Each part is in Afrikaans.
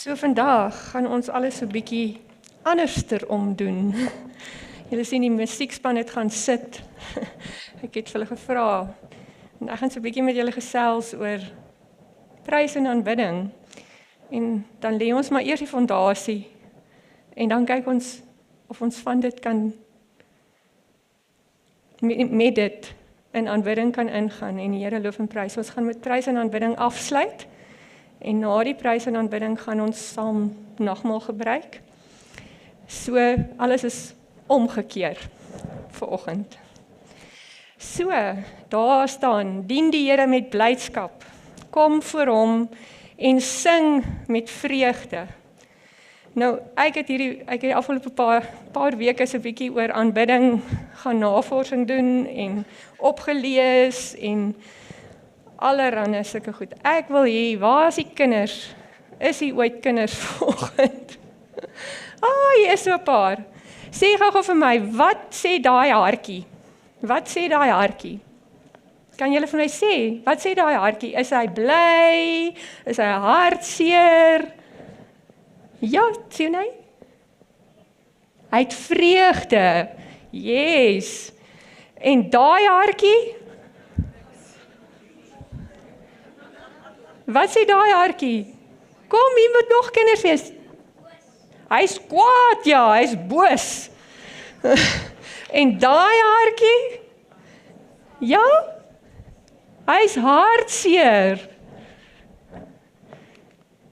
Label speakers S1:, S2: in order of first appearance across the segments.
S1: So vandag gaan ons alles so bietjie anderster omdoen. Julle sien die musiekspan het gaan sit. Ek het vir hulle gevra. En ek gaan so bietjie met julle gesels oor prys en aanbidding. En dan lê ons maar eers die fondasie. En dan kyk ons of ons van dit kan met dit in aanbidding kan ingaan en die Here loof en prys. Ons gaan met prys en aanbidding afsluit. En na die prys en aanbidding gaan ons saam nagmaal gebruik. So, alles is omgekeer vanoggend. So, daar staan, dien die Here met blydskap, kom voor hom en sing met vreugde. Nou, ek het die afgelope paar weke so 'n bietjie oor aanbidding gaan navorsing doen en opgelees en allerhande sulke goed. Ek wil hê, waar is die kinders? Is hier ooit kinders vanoggend? Hier is so 'n paar. Sê gou vir my, wat sê daai hartjie? Wat sê daai hartjie? Kan julle vir my sê, wat sê daai hartjie? Is hy bly? Is hy hartseer? Ja, sien hy? Hy het vreugde. Yes. En daai hartjie? Wat sê daai hartjie? Kom, jy moet nog kinders wees. Hy's kwaad, ja, hy's boos. En daai hartjie? Ja? Hy's hartseer.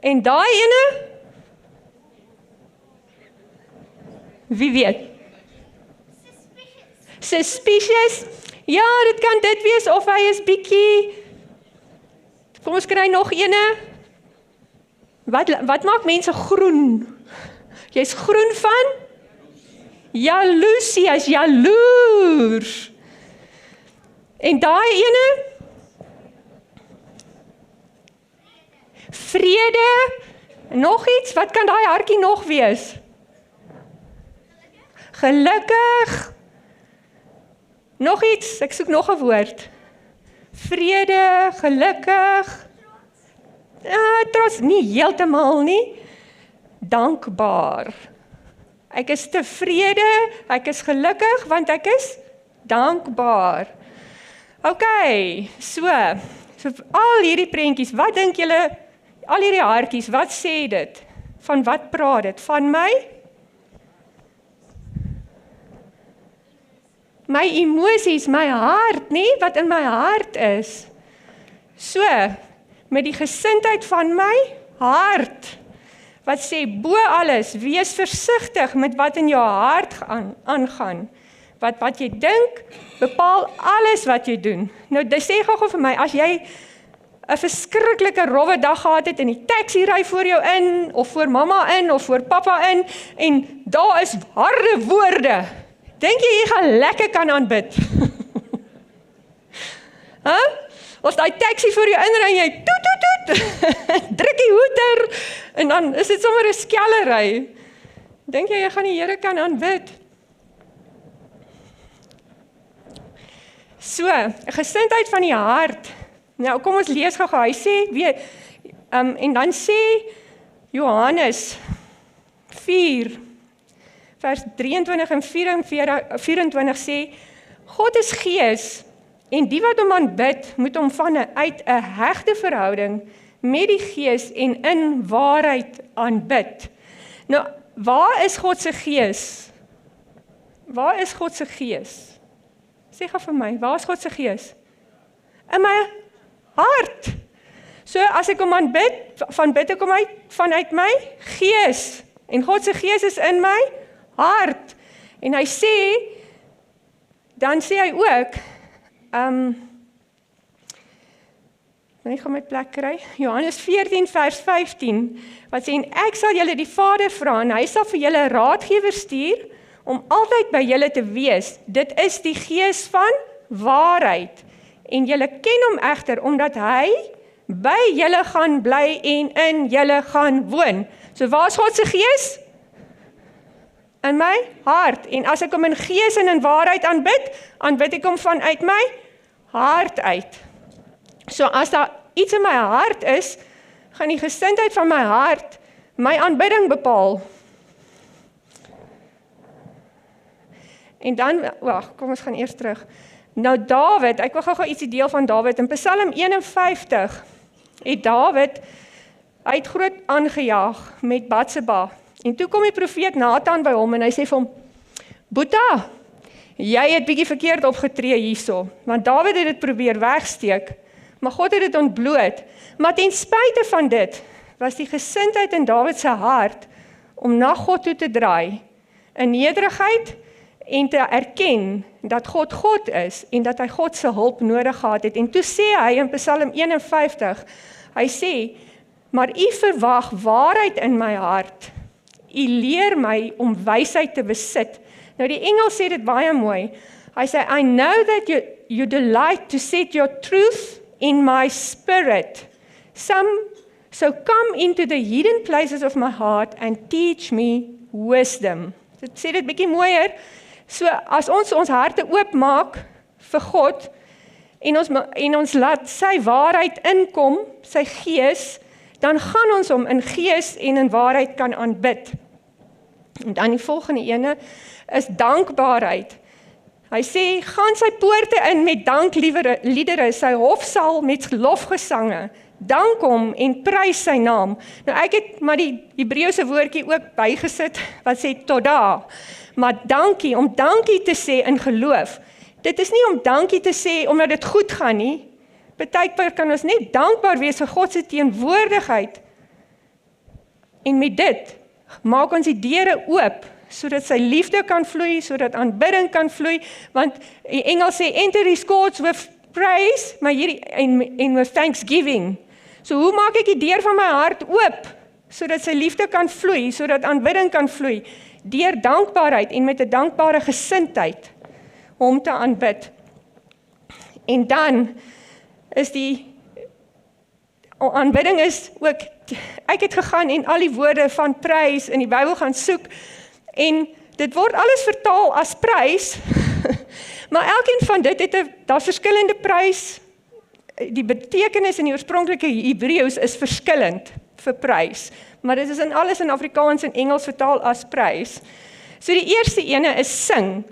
S1: En daai ene? Wie weet? Suspicious. Ja, dit kan dit wees of hy is bietjie. Kom ons kry nog ene. Wat maak mense groen? Jy's groen van? Jaloesie, hy's jaloers. En daai ene? Vrede. Nog iets, wat kan daai hartjie nog wees? Gelukkig. Nog iets, ek soek nog 'n woord. Vrede, gelukkig. Trots, nie heeltemal nie. Dankbaar. Ek is tevrede, ek is gelukkig, want ek is dankbaar. OK, so al hierdie prentjies, wat dink julle, al hierdie hartjies, wat sê dit? Van wat praat dit? Van my? My emosies, my hart, nie? Wat in my hart is. So, met die gesindheid van my hart, wat sê, bo alles, wees versigtig met wat in jou hart aangaan. Wat jy dink, bepaal alles wat jy doen. Nou, sê gou vir my, as jy 'n verskriklike rowwe dag gehad het, en die taxi ry voor jou in, of voor mamma in, of voor pappa in, en daar is harde woorde, dink jy gaan lekker kan aanbid? Of daai taxi voor jou inry en jy toet, druk die hoeter, en dan is dit sommer 'n skellery. Dink jy gaan die Here kan aanbid? So, 'n gesindheid van die hart. Nou, kom ons lees gou. Hy sê, en dan sê Johannes 4, vers 23 en 24 sê, God is gees, en die wat hom aanbid, moet hom uit 'n hegte verhouding met die gees en in waarheid aanbid. Nou, waar is God se gees? Waar is God se gees? Sê gou vir my, waar is God se gees? In my hart. So, as ek hom aanbid, bid ek hom vanuit my gees. En God se gees is in my hart. En hy sê, dan sê hy ook, ek gaan my plek kry, Johannes 14 vers 15, wat sê, en ek sal julle die Vader vra, en hy sal vir julle raadgewer stuur, om altyd by julle te wees. Dit is die gees van waarheid. En julle ken hom egter, omdat hy by julle gaan bly en in julle gaan woon. So waar is God se gees? In my hart. En as ek hom in gees en in waarheid aanbid ek hom vanuit my hart uit. So as daar iets in my hart is, gaan die gesindheid van my hart my aanbidding bepaal. En dan, wag, kom ons gaan eers terug. Nou Dawid, ek wil gou ietsie deel van Dawid. In Psalm 51 het Dawid uit groot aangejaag met Batseba. En toe kom die profeet Nathan by hom en hy sê vir hom, Boeta, jy het bietjie verkeerd opgetree hierso, want Dawid het dit probeer wegsteek, maar God het dit ontbloot. Maar ten spyte van dit, was die gesindheid in Dawid se hart om na God toe te draai, in nederigheid en te erken dat God God is en dat hy God se hulp nodig gehad het. En toe sê hy in Psalm 51, hy sê, maar u verwag waarheid in my hart. U leer my om wysheid te besit. Nou die Engels sê dit baie mooi. Hy sê, I know that you delight to set your truth in my spirit. So come into the hidden places of my heart and teach me wisdom. Dit sê dit bietjie mooier. So as ons harte oopmaak vir God en ons laat sy waarheid inkom, sy gees, dan gaan ons hom in gees en in waarheid kan aanbid. En dan die volgende ene is dankbaarheid. Hy sê, gaan sy poorte in met dankliedere, sy hofsaal met lofgesange, dank hom en prys sy naam. Nou ek het maar die Hebreëse woordjie ook bygesit, wat sê toda, maar dankie, om dankie te sê in geloof. Dit is nie om dankie te sê omdat dit goed gaan nie. Partykeer kan ons net dankbaar wees vir God se teenwoordigheid. En met dit maak ons die deure oop, sodat sy liefde kan vloei, sodat aanbidding kan vloei, want die Engels sê, enter his courts with praise, maar hierdie, en with thanksgiving. So hoe maak ek die deur van my hart oop, sodat sy liefde kan vloei, sodat aanbidding kan vloei, deur dankbaarheid en met 'n dankbare gesindheid, om te aanbid. En dan is die aanbidding is ook, ek het gegaan en al die woorde van prys in die Bybel gaan soek, en dit word alles vertaal as prys, maar elkeen van dit het daar's verskillende prys, die betekenis in die oorspronklike Hebreëus is verskillend vir prys, maar dit is in alles in Afrikaans en Engels vertaal as prys. So die eerste ene is sing.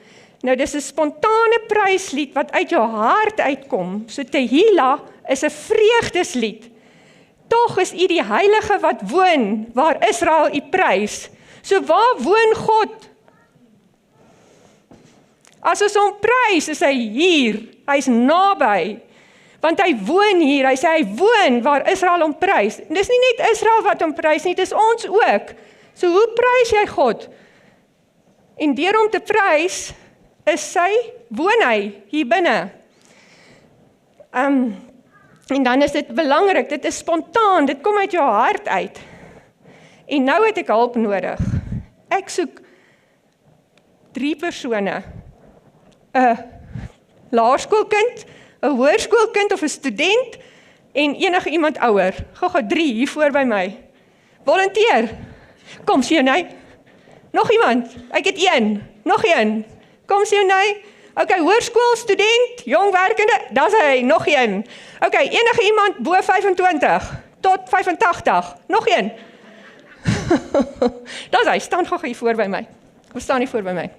S1: Nou dis 'n spontane pryslied wat uit jou hart uitkom. So Tehillah is 'n vreugdeslied. Tog is u die heilige wat woon, waar Israel u prys. So waar woon God? As ons hom prys, is hy hier, hy's naby, want hy woon hier, hy sê hy woon waar Israel hom prys. En dis nie net Israel wat hom prys nie, dis ons ook. So hoe prys jy God? En deur hom te prys, woon hy hier binne. En dan is dit belangrik, dit is spontaan, dit kom uit jou hart uit. En nou het ek hulp nodig. Ek soek 3 persone. 'n laerskoolkind, 'n hoërskoolkind of 'n student en enige iemand ouer. Gou 3 hier voor by my. Volunteer. Kom Sionay. Nog iemand? Ek het 1. Nog 1. Kom Sionay. Okay, hoërskool, student, jong werkende, daar's hy, nog 1. Okay, enige iemand bo 25 tot 85. Nog 1. Daar's hy, staan gou hier voor by my. Kom staan hier voor by my.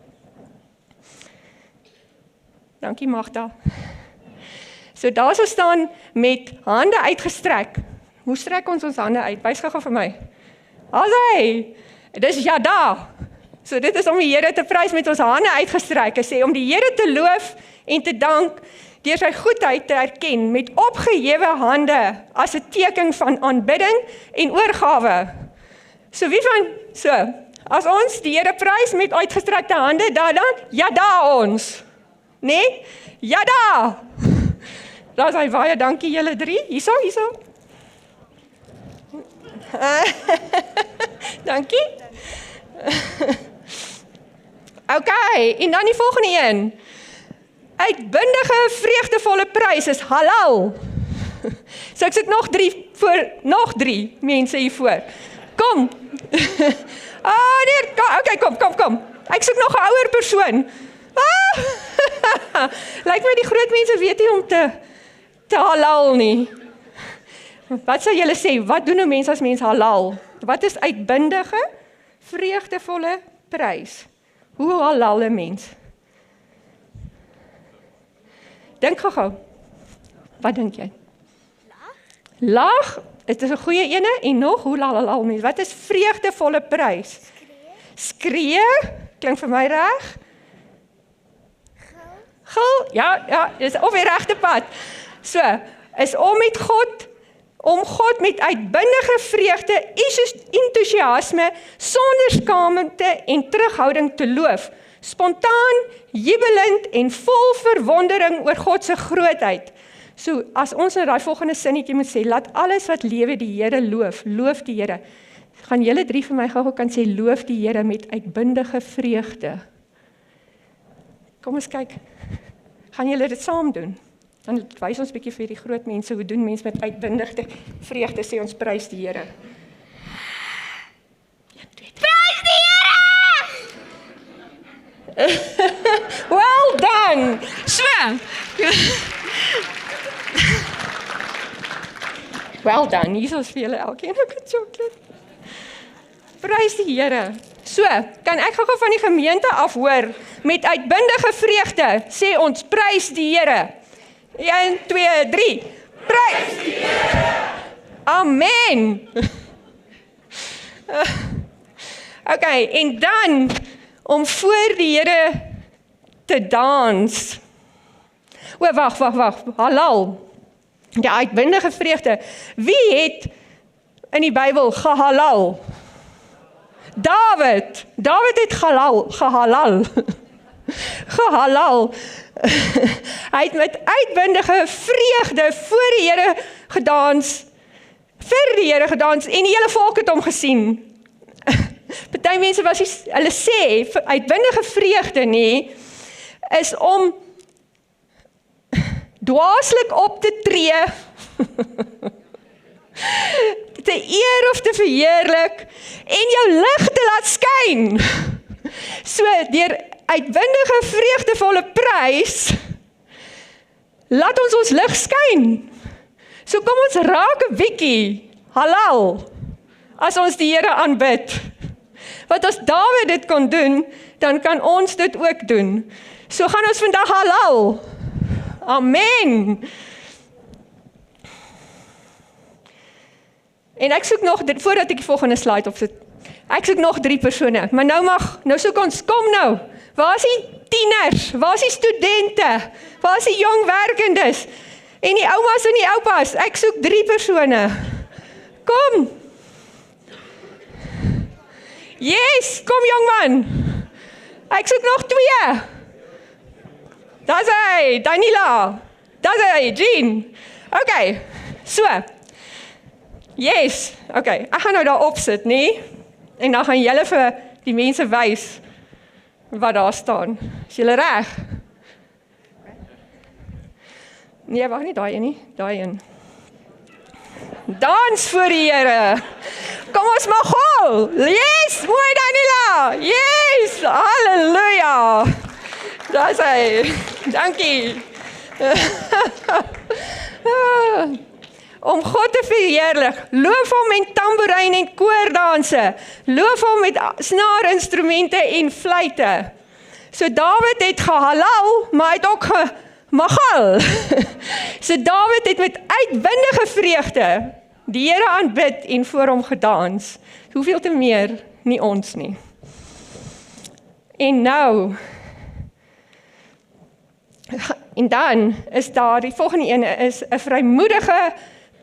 S1: Dankie Magda. So daar sou staan met hande uitgestrek. Hoe strek ons hande uit? Wys gou vir my. Daar's hy. Dis Yada. So dit is om die Here te prys met ons hande uitgestrek. Hy sê om die Here te loof en te dank deur sy goedheid te erken met opgehewe hande as 'n teken van aanbidding en oorgawe. So as ons die Here prys met uitgestrekte hande, dan Yada ons. Nee? Yada! Daar is baie dankie julle 3. Hierso. Dankie. Okay, en dan die volgende een. Uitbundige, vreugdevolle prys is halal. So ek sit nog 3 mense hier voor. Kom. Okay, kom. Ek soek nog 'n ouer persoon. Lyk my die groot mense weet nie om te halal nie. Wat sou julle sê? Wat doen nou mense as mens halal? Wat is uitbundige, vreugdevolle prys? Hoe halal 'n mens? Dink gou. Wat dink jy? Lag, dit is 'n goeie ene en nog, hoe halal mens? Wat is vreugdevolle prys? Skree, klink vir my reg. Gil, ja, dis op die regte pad. So, is om God met uitbundige vreugde, entoesiasme, sonder skaamte en terughouding te loof. Spontaan, jubelend en vol verwondering oor God se grootheid. So, as ons in daai volgende sinnetjie moet sê, laat alles wat lewe die Here loof, loof die Here. Gaan julle 3 vir my gou kan sê, loof die Here met uitbundige vreugde. Kom ons kyk. Gaan julle dit saam doen? Dan wys ons bietjie vir die groot mense, hoe doen mense met uitbundige vreugde, sê ons prys die Here. 1, 2, 3. Prys die Here! Well done! So. Well done, hier is vir julle elkeen 'n chocolate. Prys die Here. So, kan ek gou van die gemeente af hoor, met uitbundige vreugde, sê ons, prys die Here. 1, 2, 3. Prys die Here. Amen. Okay, en dan, om voor die Here te dans. Wag, halal. Die uitbundige vreugde. Wie het in die Bybel gehalal? David het gehalal. Gehalal. Hy het met uitbundige vreugde voor die Here gedans, vir die Here gedans, en die hele volk het hom gesien. Party mense hulle sê, uitbundige vreugde nie, is om dwaaslik op te tree, te eer of te verheerlik, en jou lig te laat skyn. So, deur uitbundige vreugdevolle prys, laat ons lig skyn. So kom ons raak 'n bietjie halal, as ons die Here aanbid. Want as Dawid dit kon doen, dan kan ons dit ook doen. So gaan ons vandag halal. Amen. En ek soek nog, voordat ek die volgende slide opsit, ek soek nog 3 persone, maar nou soek ons, kom nou, waar is die tieners, waar is die studente, waar is die jong werkendes, en die oumas en die oupas, ek soek 3 persone, kom, yes, kom jongman, ek soek nog 2, daar is hy, Daniela, daar is hy, Jean, okay, so, yes, okay, ek gaan nou daar opsit, nie? En dan gaan julle vir die mense wys wat daar staan. Is julle reg? Nee, wag nie daai een nie, daai een. Dans vir die Here. Kom ons mag hol. Yes, mooi Daniela. Yes, halleluja. Daar is hy. Dankie. Om God te verheerlik, loof hom met tamboerijn en koordanse, loof hom met snaarinstrumente en fluite. So Dawid het gehalal, maar hy het ook gemachal. So Dawid het met uitbundige vreugde die Here aanbid en voor hom gedans. Hoeveel te meer, nie ons nie. En nou, en dan is daar, die volgende ene is 'n vrymoedige,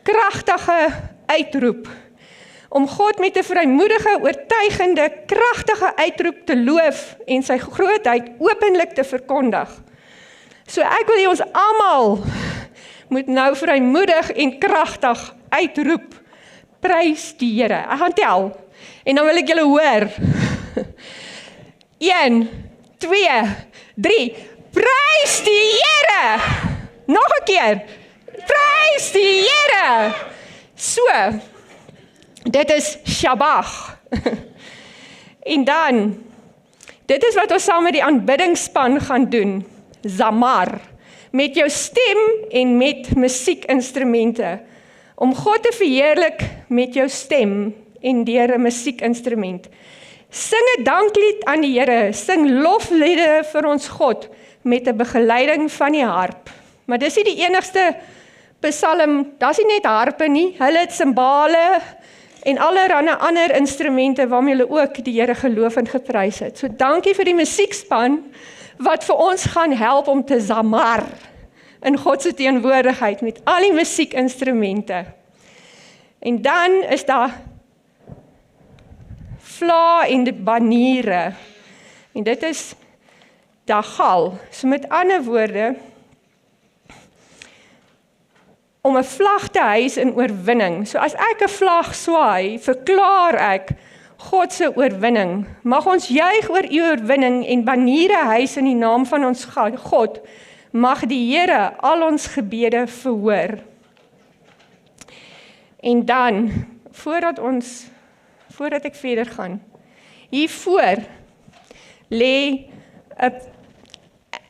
S1: kragtige uitroep. Om God met 'n vrymoedige, oortuigende, kragtige uitroep te loof en sy grootheid openlik te verkondig. So ek wil hê ons almal moet nou vrymoedig en kragtig uitroep. Prys die Here. Ek gaan tel. En dan wil ek julle hoor. 1, 2, 3. Prys die Here. Nog 'n keer. Prys die Here. So, dit is Shabach. En dan, dit is wat ons saam met die aanbiddingsspan gaan doen. Zamar. Met jou stem en met musiekinstrumente. Om God te verheerlik met jou stem en deur 'n musiekinstrument. Sing 'n danklied aan die Here, sing lofliedere vir ons God met 'n begeleiding van die harp. Maar dis nie die enigste psalm, daar's nie net harpe nie, hulle het simbale en allerlei ander instrumente waarmee hulle ook die Here geloof en geprys het. So dankie vir die musiekspan wat vir ons gaan help om te zamar in God se teenwoordigheid met al die musiekinstrumente. En dan is daar vla en die baniere. En dit is dagal. So met ander woorde, om 'n vlag te hys in oorwinning. So as ek 'n vlag swaai, verklaar ek God se oorwinning. Mag ons juig oor u oorwinning en baniere hys in die naam van ons God. Mag die Here al ons gebede verhoor. En dan, voordat ek verder gaan, hiervoor lê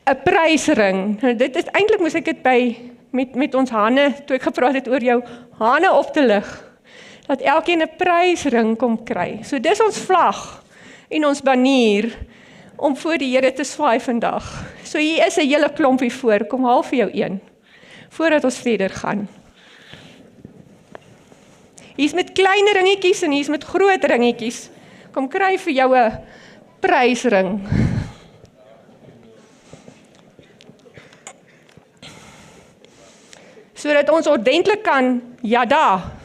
S1: 'n prysring. Nou, dit is eintlik moes ek dit met ons Hanne, toe ek gepraat het oor jou Hanne op te lig, dat elkeen 'n prysring kom kry. So dis ons vlag en ons banier om voor die Here te swaai vandag. So hier is 'n hele klompie voor, kom haal vir jou een, voordat ons verder gaan. Hier's met klein ringetjies en hier's met groot ringetjies. Kom kry vir jou 'n prysring. Sodat ons ordentlik kan jada.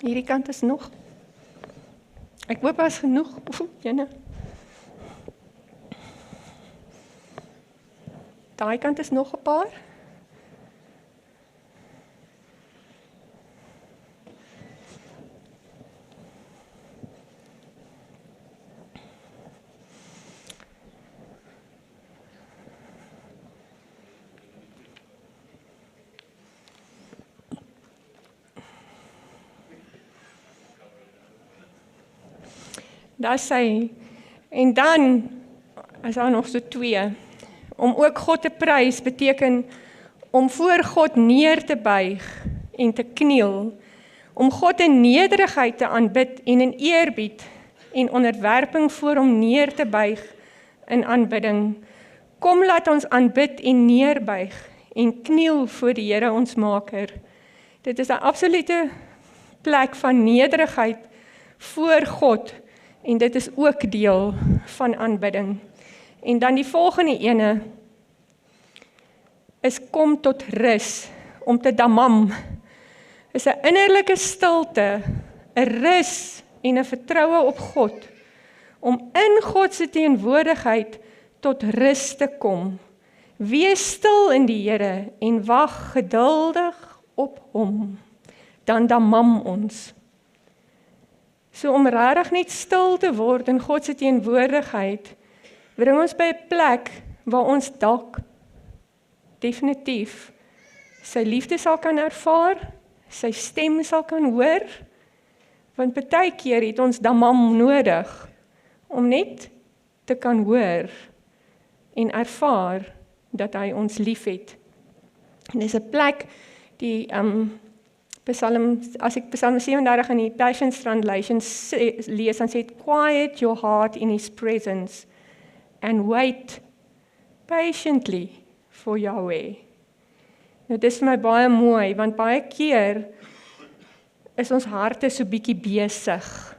S1: Hierdie kant is nog. Ek hoop as genoeg. Jene. Daai kant is nog 'n paar. Daar sê, en dan, is daar nog so 2, om ook God te prys beteken, om voor God neer te buig en te kniel, om God in nederigheid te aanbid en in eerbied en onderwerping voor hom neer te buig in aanbidding. Kom laat ons aanbid en neerbuig en kniel voor die Here ons Maker. Dit is 'n absolute plek van nederigheid voor God, en dit is ook deel van aanbidding. En dan die volgende ene is kom tot rus, om te damam. Is 'n innerlike stilte, 'n rus en 'n vertroue op God, om in God se teenwoordigheid tot rus te kom. Wees stil in die Here en wag geduldig op hom, dan damam ons. So om regtig net stil te word in God se teenwoordigheid, bring ons by 'n plek waar ons dalk definitief sy liefde sal kan ervaar, sy stem sal kan hoor, want baie keer het ons damam nodig om net te kan hoor en ervaar dat hy ons liefhet. En dis 'n plek die Psalm, as ek Psalm 37 in die Passion Translation lees, dan sê dit, quiet your heart in his presence and wait patiently for Yahweh. Nou, dit is vir my baie mooi, want baie keer is ons harte so bietjie besig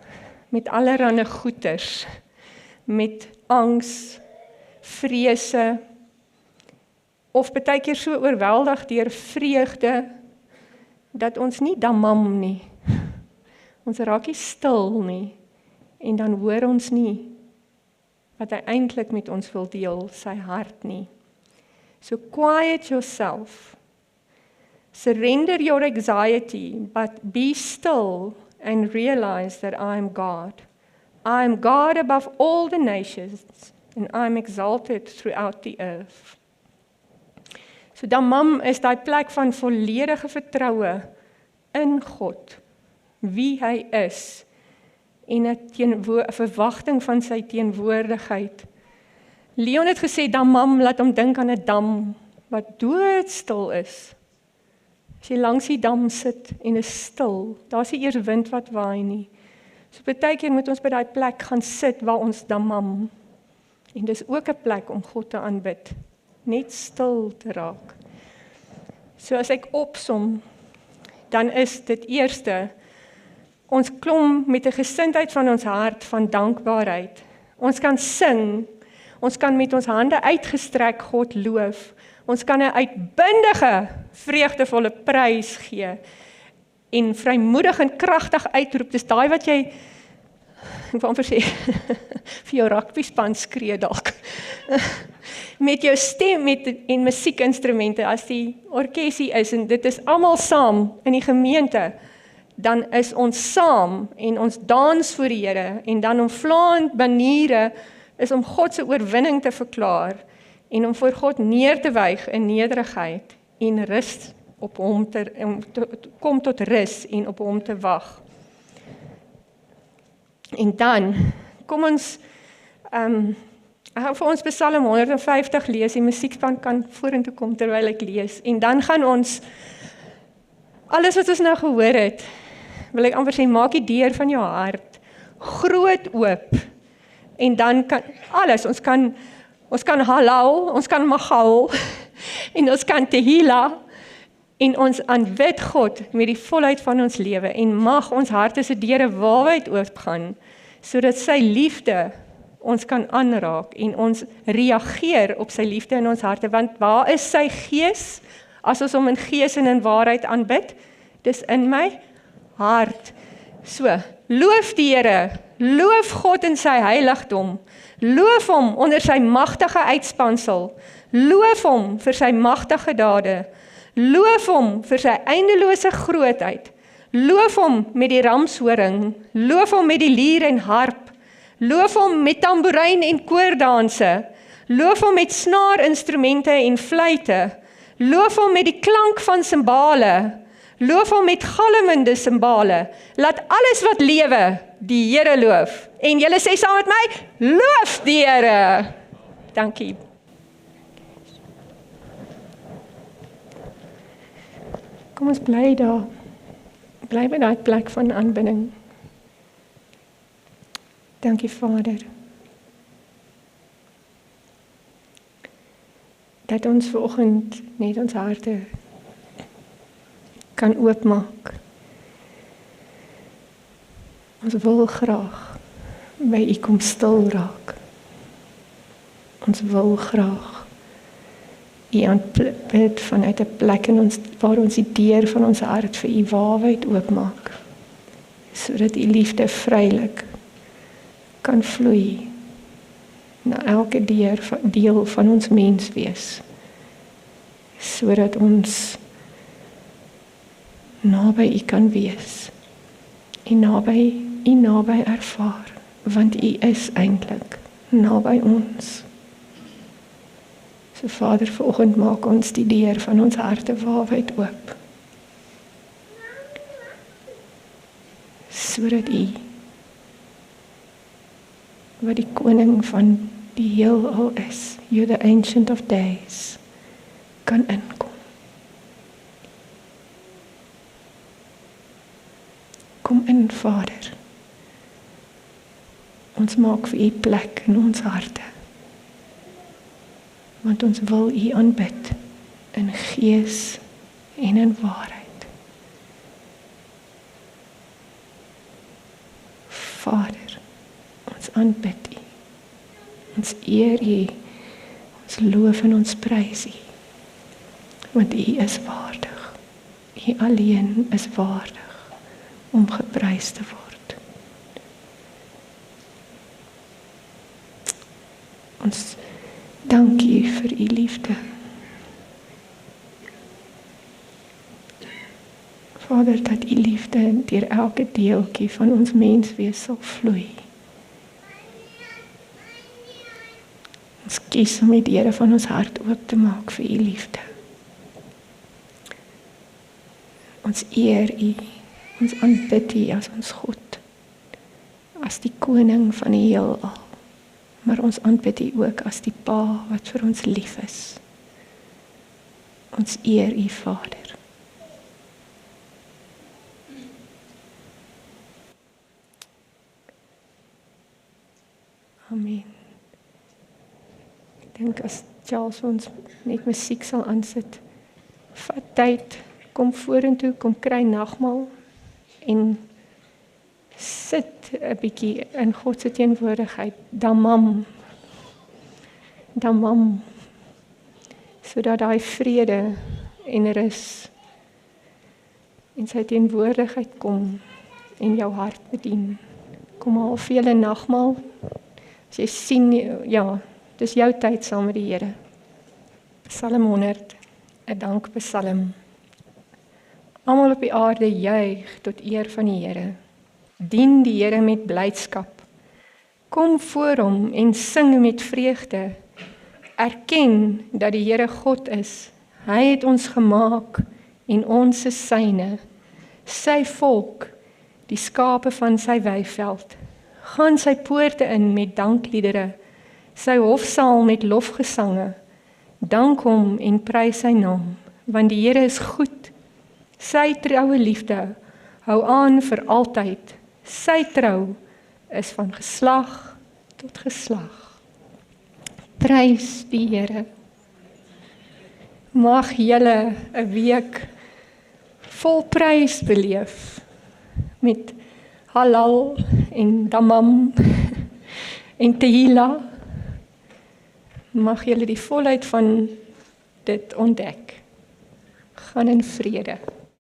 S1: met allerlei goeters, met angs, vrese, of baie keer so oorweldig deur vreugde, dat ons nie damam nie. Ons raak nie stil nie, en dan hoor ons nie wat hy eintlik met ons wil deel, sy hart nie. So quiet yourself. Surrender your anxiety, but be still and realize that I am God. I am God above all the nations, and I am exalted throughout the earth. So Damam is daai plek van volledige vertroue in God, wie hy is, en 'n verwagting van sy teenwoordigheid. Leon het gesê, Damam laat hom dink aan 'n dam, wat doodstil is. As jy langs die dam sit en is stil, daar is nie eers wind wat waai nie. So partykeer moet ons by daai plek gaan sit waar ons Damam, en dis ook 'n plek om God te aanbid, net stil te raak. So as ek opsom, dan is dit eerste, ons klom met 'n gesindheid van ons hart van dankbaarheid. Ons kan sing, ons kan met ons hande uitgestrek God loof, ons kan 'n uitbundige, vreugdevolle prys gee, en vrymoedig en kragtig uitroep, dis daai wat jy, ek wil amper sê, vir jou rugbyspan skree dalk, met jou stem en musiekinstrumente, as die orkesie is, en dit is almal saam in die gemeente, dan is ons saam, en ons dans voor die Here, en dan om vlaand baniere, is om God se oorwinning te verklaar, en om voor God neer te wyg in nederigheid, en rus op hom kom tot rus, en op hom te wag. En dan, kom ons, ek gaan vir ons Psalm 150 lees, die musiekspan kan vorentoe kom terwyl ek lees, en dan gaan ons, alles wat ons nou gehoor het, wil ek amper sê, maak die deur van jou hart groot oop, en dan kan alles, ons kan halal, ons kan magal, en ons kan tehila, en ons aanbid God met die volheid van ons lewe, en mag ons harte se deure waawyd oopgaan, sodat sy liefde ons kan aanraak, en ons reageer op sy liefde in ons harte, want waar is sy gees, as ons hom in gees en in waarheid aanbid? Dis in my hart. So, loof die Here, loof God in sy heiligdom, loof hom onder sy magtige uitspansel, loof hom vir sy magtige dade, loof hom vir sy eindelose grootheid, loof hom met die ramshoring, loof hom met die lier en harp, loof hom met tamboerijn en koordanse, loof hom met snaarinstrumente en fluite, loof hom met die klank van simbale, loof hom met galmende simbale, laat alles wat lewe die Here loof, en julle sê saam met my, loof die Here. Dankie. Kom ons bly daar, bly by daai plek van aanbidding. Dankie Vader, dat ons vanoggend net ons harte kan oopmaak. Ons wil graag by U kom stil raak. Ons wil graag U aanbid vanuit 'n plek in ons, waar ons die deur van ons hart vir U waarheid oopmaak, sodat U liefde vrylik kan vloei na elke deel van ons menswees, sodat ons naby U kan wees, en naby ervaar, want U is eintlik naby ons. So Vader, vanoggend maak ons die deur van ons harte waarwyd oop, sodat U, wat die koning van die heelal is, You the Ancient of Days, kan inkom. Kom in, Vader. Ons maak vir U plek in ons harte, want ons wil U aanbid in gees en in waarheid. Vader, ons aanbid U, ons eer U, ons loof en ons prys U, want U is waardig. U alleen is waardig om geprys te word. Ons dank U vir U liefde. Vader, dat U liefde deur elke deeltjie van ons menswees sal vloei. Ons kies om die deure van ons hart oop te maak vir U liefde. Ons eer U, ons aanbid U as ons God, as die koning van die heelal, maar ons aanbid U ook as die Pa wat vir ons lief is. Ons eer U, Vader. Amen. Ek dink as Charles ons net musiek sal aansit, vat tyd, kom vorentoe, kom kry nagmaal en sit 'n bietjie in God se teenwoordigheid, damam, sodat daai vrede en rus en sy teenwoordigheid kom en jou hart bedien. Kom haal vir julle nagmaal. As jy sien, ja, dis jou tyd saam met die Here. Psalm 100, 'n dankpsalm. Almal op die aarde juig tot eer van die Here. Dien die Here met blydskap. Kom voor hom en sing met vreugde. Erken dat die Here God is. Hy het ons gemaak en ons is syne. Sy volk, die skape van sy weiveld. Gaan sy poorte in met dankliedere, sy hofsaal met lofgesange. Dank hom en prys sy naam, want die Here is goed. Sy troue liefde hou aan vir altyd. Sy trou is van geslag tot geslag. Prys die Here. Mag julle 'n week vol prys beleef met halal en damam en tehila. Mag julle die volheid van dit ontdek. Gaan in vrede.